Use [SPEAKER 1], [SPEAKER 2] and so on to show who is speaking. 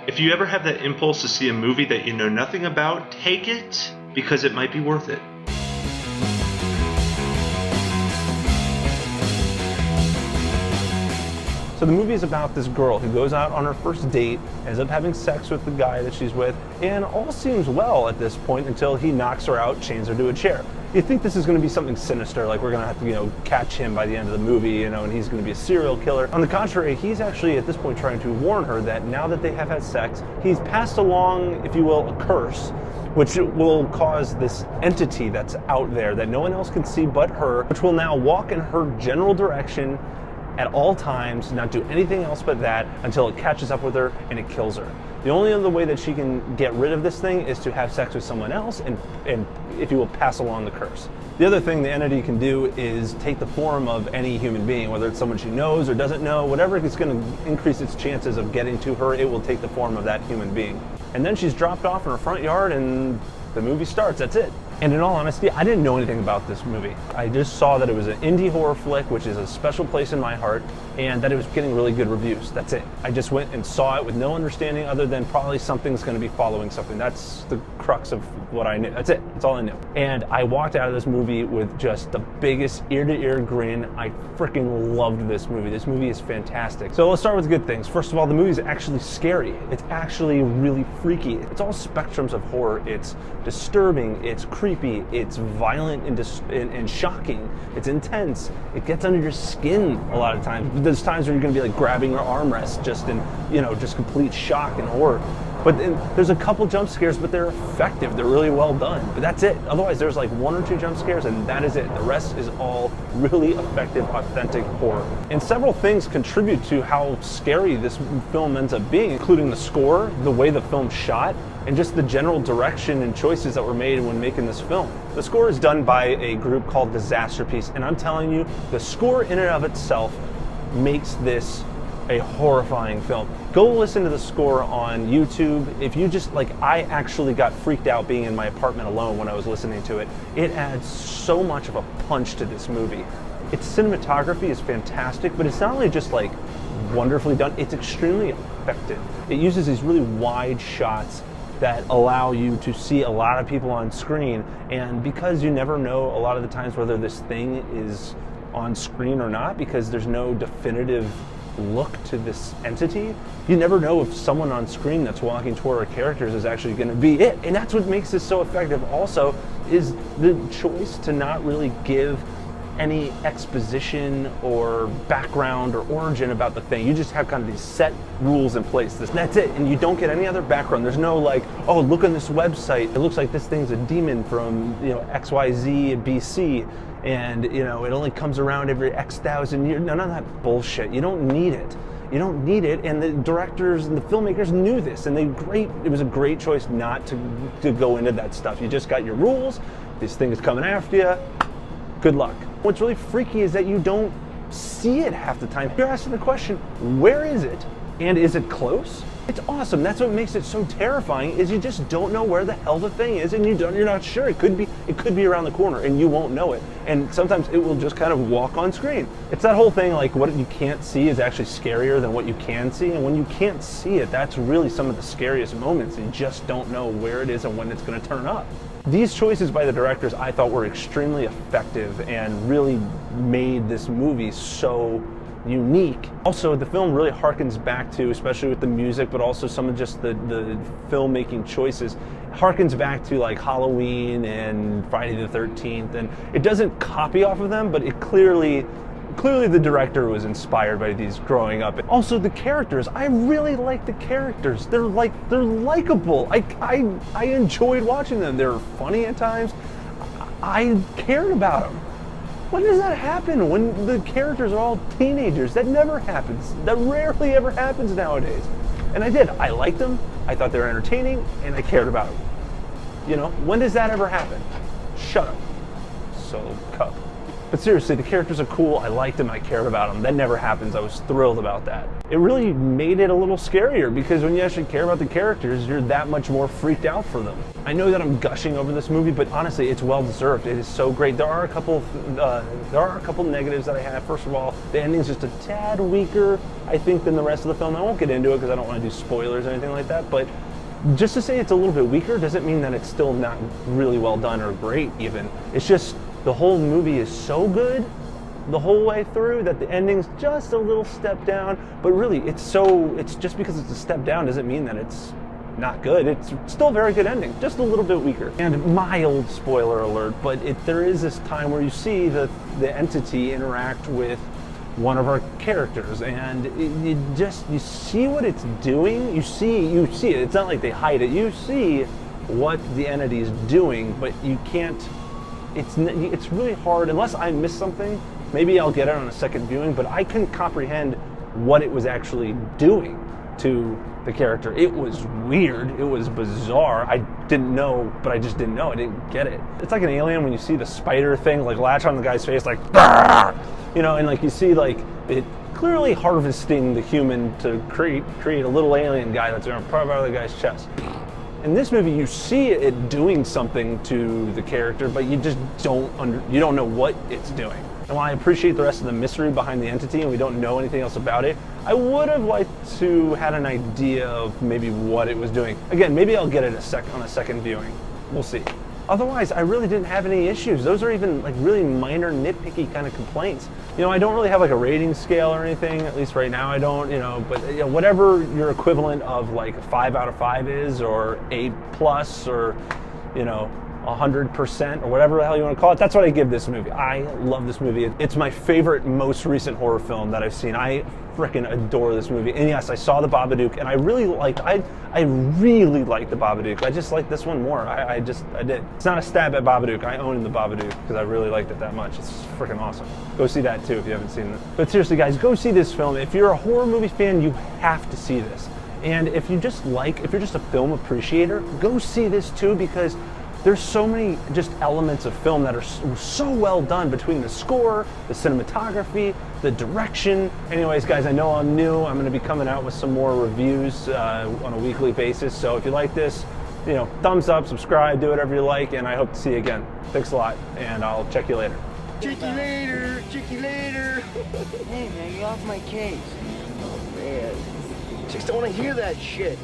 [SPEAKER 1] If you ever have that impulse to see a movie that you know nothing about, take it, because it might be worth it.
[SPEAKER 2] So the movie is about this girl who goes out on her first date, ends up having sex with the guy that she's with, and all seems well at this point until he knocks her out, chains her to a chair. You think this is going to be something sinister, like we're going to have to, catch him by the end of the movie, and he's going to be a serial killer. On the contrary, he's actually at this point trying to warn her that now that they have had sex, he's passed along, if you will, a curse, which will cause this entity that's out there that no one else can see but her, which will now walk in her general direction at all times, not do anything else but that until it catches up with her and it kills her. The only other way that she can get rid of this thing is to have sex with someone else and if you will, pass along the curse. The other thing the entity can do is take the form of any human being, whether it's someone she knows or doesn't know, whatever is going to increase its chances of getting to her, it will take the form of that human being. And then she's dropped off in her front yard and the movie starts, that's it. And in all honesty, I didn't know anything about this movie. I just saw that it was an indie horror flick, which is a special place in my heart, and that it was getting really good reviews. That's it. I just went and saw it with no understanding other than probably something's going to be following something. That's the crux of what I knew. That's it. That's all I knew. And I walked out of this movie with just the biggest ear-to-ear grin. I freaking loved this movie. This movie is fantastic. So let's start with good things. First of all, the movie is actually scary. It's actually really freaky. It's all spectrums of horror. It's disturbing. It's creepy. It's violent and shocking. It's intense. It gets under your skin a lot of times. There's times where you're going to be like grabbing your armrest just in, just complete shock and horror. But there's a couple jump scares, but they're effective. They're really well done. But that's it. Otherwise, there's like one or two jump scares, and that is it. The rest is all really effective, authentic horror. And several things contribute to how scary this film ends up being, including the score, the way the film's shot, and just the general direction and choices that were made when making this film. The score is done by a group called Disasterpiece, and I'm telling you, the score in and of itself makes this a horrifying film. Go listen to the score on YouTube. If you just, I actually got freaked out being in my apartment alone when I was listening to it. It adds so much of a punch to this movie. Its cinematography is fantastic, but it's not only just wonderfully done, it's extremely effective. It uses these really wide shots that allow you to see a lot of people on screen, and because you never know a lot of the times whether this thing is on screen or not, because there's no definitive look to this entity, you never know if someone on screen that's walking toward our characters is actually going to be it. And that's what makes this so effective also, is the choice to not really give any exposition or background or origin about the thing. You just have kind of these set rules in place. That's it, and you don't get any other background. There's no oh, look on this website, it looks like this thing's a demon from XYZ BC, and it only comes around every X thousand years. None of that bullshit. You don't need it. You don't need it, and the directors and the filmmakers knew this, and it was a great choice not to go into that stuff. You just got your rules, this thing is coming after you, good luck. What's really freaky is that you don't see it half the time. You're asking the question, where is it? And is it close? It's awesome. That's what makes it so terrifying, is you just don't know where the hell the thing is, and you're not sure. It could be around the corner, and you won't know it. And sometimes it will just kind of walk on screen. It's that whole thing, what you can't see is actually scarier than what you can see, and when you can't see it, that's really some of the scariest moments. You just don't know where it is and when it's going to turn up. These choices by the directors I thought were extremely effective and really made this movie so unique. Also, the film really harkens back to, especially with the music, but also some of just the filmmaking choices, harkens back to Halloween and Friday the 13th, and it doesn't copy off of them, but it clearly the director was inspired by these growing up. Also, the characters, I really like the characters. They're likable. I enjoyed watching them. They're funny at times. I cared about them. When does that happen? When the characters are all teenagers? That never happens. That rarely ever happens nowadays. And I did. I liked them. I thought they were entertaining, and I cared about them. When does that ever happen? Shut up. So, cup. But seriously, the characters are cool. I liked them. I cared about them. That never happens. I was thrilled about that. it really made it a little scarier, because when you actually care about the characters, you're that much more freaked out for them. I know that I'm gushing over this movie, but honestly, it's well deserved. It is so great. There are a couple negatives that I have. First of all, the ending's just a tad weaker, I think, than the rest of the film. I won't get into it because I don't want to do spoilers or anything like that, but just to say it's a little bit weaker doesn't mean that it's still not really well done or great even. It's just the whole movie is so good the whole way through that the ending's just a little step down, but really it's just because it's a step down doesn't mean that it's not good. It's still a very good ending, just a little bit weaker. And mild spoiler alert, but there is this time where you see the entity interact with one of our characters, and you see what it's doing. You see it. It's not like they hide it. You see what the entity is doing, but you can't. It's really hard unless I miss something. Maybe I'll get it on a second viewing, but I couldn't comprehend what it was actually doing to the character. It was weird. It was bizarre. I didn't know, but I just didn't know. I didn't get it. It's like an Alien when you see the spider thing like latch on the guy's face, like, you know, and like you see like it clearly harvesting the human to create a little alien guy that's going to pop out of the guy's chest. In this movie, you see it doing something to the character, but you just don't know what it's doing. And while I appreciate the rest of the mystery behind the entity and we don't know anything else about it, I would have liked to had an idea of maybe what it was doing. Again, maybe I'll get it on a second viewing. We'll see. Otherwise, I really didn't have any issues. Those are even like really minor, nitpicky kind of complaints. You know, I don't really have like a rating scale or anything, at least right now I don't, but whatever your equivalent of like a 5 out of 5 is, or A+, or, 100%, or whatever the hell you want to call it. That's what I give this movie. I love this movie. It's my favorite, most recent horror film that I've seen. I freaking adore this movie. And yes, I saw The Babadook, and I really liked The Babadook. I just like this one more. I did. It's not a stab at Babadook. I own The Babadook because I really liked it that much. It's freaking awesome. Go see that too if you haven't seen it. But seriously, guys, go see this film. If you're a horror movie fan, you have to see this. And if you're just a film appreciator, go see this too, because there's so many just elements of film that are so well done, between the score, the cinematography, the direction. Anyways, guys, I know I'm new. I'm going to be coming out with some more reviews on a weekly basis. So if you like this, thumbs up, subscribe, do whatever you like, and I hope to see you again. Thanks a lot, and I'll check you later.
[SPEAKER 3] Check you later. Check you later. Hey, man, get off my case. Oh, man. Chicks don't want to hear that shit.